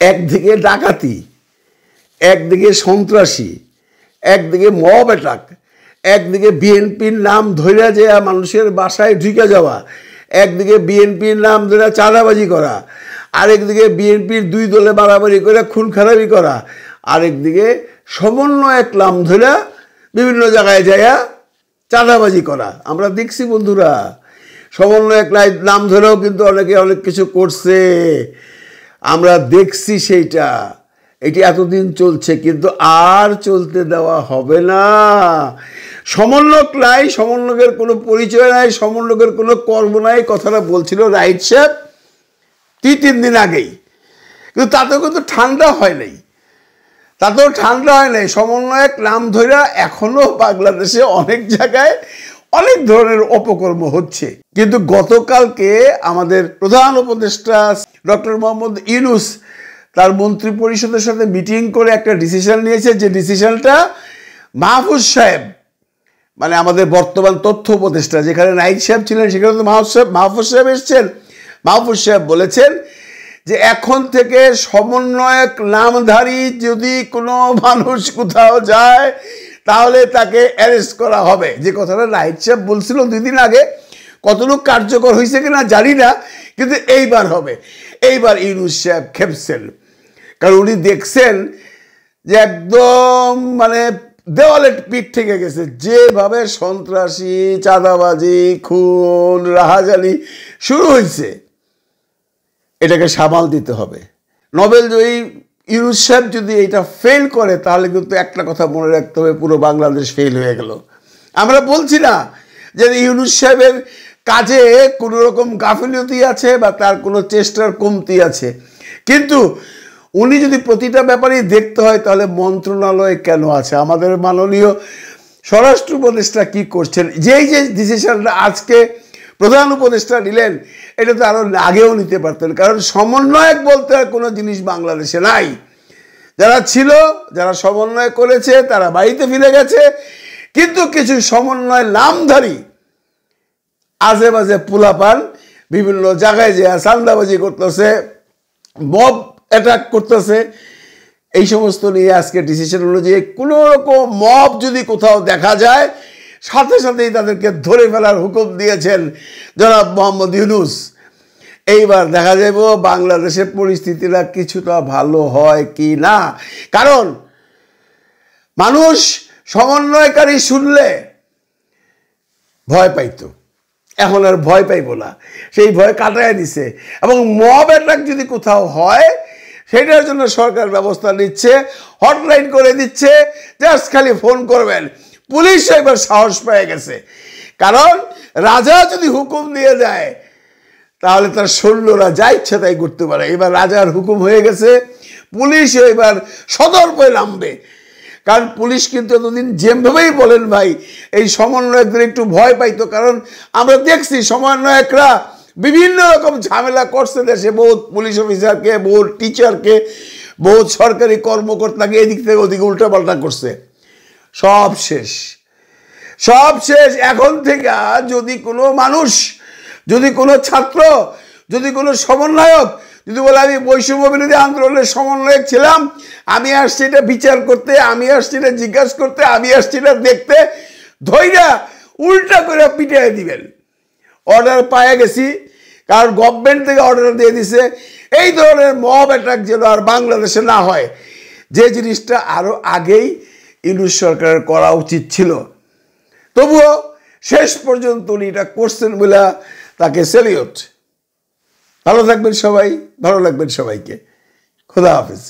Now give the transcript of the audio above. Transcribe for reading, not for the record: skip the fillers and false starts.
একদিকে ডাকাতি, একদিকে সন্ত্রাসী, একদিকে মব অ্যাটাক, একদিকে বিএনপির নাম ধরে যে মানুষের বাসায় ঢুকে যাওয়া, একদিকে বিএনপির নাম ধরে চাঁদাবাজি করা, আরেকদিকে বিএনপির দুই দলে মারামারি করে খুন খারাপি করা, আরেকদিকে সমন্বয়ক নাম ধরে বিভিন্ন জায়গায় যাইয়া চাঁদাবাজি করা। আমরা দেখছি বন্ধুরা, সমন্বয়ক নাম ধরেও কিন্তু অনেকে অনেক কিছু করছে, আমরা দেখছি সেইটা। এটি এতদিন চলছে, কিন্তু আর চলতে দেওয়া হবে না। সমন্বয়ক নাই, সমন্বয়কের কোনো পরিচয় নাই, সমন্বয়কের কোনো কর্ম নাই, কথাটা বলছিল রাইট সাহেব 3 দিন আগেই, কিন্তু তাতেও কিন্তু ঠান্ডা হয় নাই, সমন্বয়ক নাম ধরে এখনো বাংলাদেশে অনেক জায়গায় অনেক ধরনের অপকর্ম হচ্ছে। কিন্তু গতকালকে আমাদের প্রধান উপদেষ্টা ডক্টর মোহাম্মদ ইউনূস তার মন্ত্রী পরিষদের সাথে মিটিং করে একটা ডিসিশন নিয়েছে, যে ডিসিশনটা মাহফুজ সাহেব, মানে আমাদের বর্তমান তথ্য উপদেষ্টা, যেখানে নাইক সাহেব ছিলেন সেখানে তো মাহফুজ সাহেব এসছেন। মাহফুজ সাহেব বলেছেন যে এখন থেকে সমন্বয়ক নামধারী যদি কোনো মানুষ কোথাও যায় তাহলে তাকে অ্যারেস্ট করা হবে। যে কথাটা নাইক সাহেব বলছিল 2 দিন আগে, কতটুকু কার্যকর হয়েছে কিনা জানি না, কিন্তু এইবার হবে। এইবার ইউনূস সাহেব খেপছেন, কারণ উনি দেখছেন যে একদম মানে দেওয়ালে পিঠ থেকে গেছে। যেভাবে সন্ত্রাসী, চাঁদাবাজি, খুন, রাহাজানি শুরু হয়েছে, এটাকে সামাল দিতে হবে। নোবেলজয়ী ইউনূস সাহেব যদি এটা ফেল করে তাহলে কিন্তু একটা কথা মনে রাখতে হবে, পুরো বাংলাদেশ ফেল হয়ে গেল। আমরা বলছি না যে ইউনূস সাহেবের কাজে কোনো রকম গাফিলতি আছে বা তার কোনো চেষ্টার কমতি আছে, কিন্তু উনি যদি প্রতিটা ব্যাপারেই দেখতে হয় তাহলে মন্ত্রণালয় কেন আছে, আমাদের মাননীয় স্বরাষ্ট্র উপদেষ্টা কি করছেন, যে ডিসিশনটা আজকে প্রধান উপদেষ্টা নিলেন এটা তো আরো আগেও নিতে পারতেন। কারণ সমন্বয়ক বলতে আর কোনো জিনিস বাংলাদেশে নাই। যারা ছিল, যারা সমন্বয় করেছে তারা বাড়িতে ফিরে গেছে, কিন্তু কিছু সমন্বয় নামধারী আজে বাজে পোলাপান বিভিন্ন জায়গায় যে চাঁদাবাজি করতেছে, মব অ্যাটাক করতেছে, এই সমস্ত নিয়ে আজকে ডিসিশন হলো যে কোনো রকম মব যদি কোথাও দেখা যায় সাথে সাথেই তাদেরকে ধরে ফেলার হুকুম দিয়েছেন জনাব মোহাম্মদ ইউনূস। এইবার দেখা যাবে বাংলাদেশের পরিস্থিতিটা কিছুটা ভালো হয় কি না, কারণ মানুষ সমন্বয়কারী শুনলে ভয় পাইতো, এখন আর ভয় পাইব না, সেই ভয় কাটায় দিছে। এবং মব অ্যাটাক যদি কোথাও হয় সেটার জন্য সরকার ব্যবস্থা নিচ্ছে, হটলাইন করে দিচ্ছে, জাস্ট খালি ফোন করবেন। পুলিশ এবার সাহস পেয়ে গেছে, কারণ রাজা যদি হুকুম দিয়ে যায় তাহলে তার সৈন্যরা যা ইচ্ছা তাই করতে পারে। এবার রাজার হুকুম হয়ে গেছে, পুলিশ এবার সতর্ক নামবে। কারণ পুলিশ কিন্তু এতদিন যেভাবেই বলেন ভাই, এই সমন্বয়কদের একটু ভয় পাইতো, কারণ আমরা দেখছি সমন্বয়করা বিভিন্ন রকম ঝামেলা করছে দেশে, বহুত পুলিশ অফিসারকে, বহুত টিচারকে, বহুত সরকারি কর্মকর্তাকে এদিক থেকে ওদিকে উল্টাপাল্টা করছে। সব শেষ। এখন থেকে যদি কোনো মানুষ, যদি কোনো ছাত্র, যদি কোনো সমন্বয়ক যদি বলে আমি বৈষম্য বিরোধী আন্দোলনের সমন্বয়ক ছিলাম, আমি আসছি এটা বিচার করতে, আমি আসছি এটা জিজ্ঞাসা করতে, আমি আসছি এটা দেখতে, ধৈর্যা উল্টা করে পিটিয়ে দিবেন। অর্ডার পায়ে গেছি, কারণ গভর্নমেন্ট থেকে অর্ডার দিয়ে দিছে এই ধরনের মব অ্যাটাক যেন আর বাংলাদেশে না হয়, যে জিনিসটা আরও আগেই ইউনূস সরকারের করা উচিত ছিল। তবুও শেষ পর্যন্ত উনি এটা করছেন বলে তাকে সেলিউট। ভালো থাকবেন সবাই, ভালো লাগবেন সবাইকে। খোদা হাফেজ।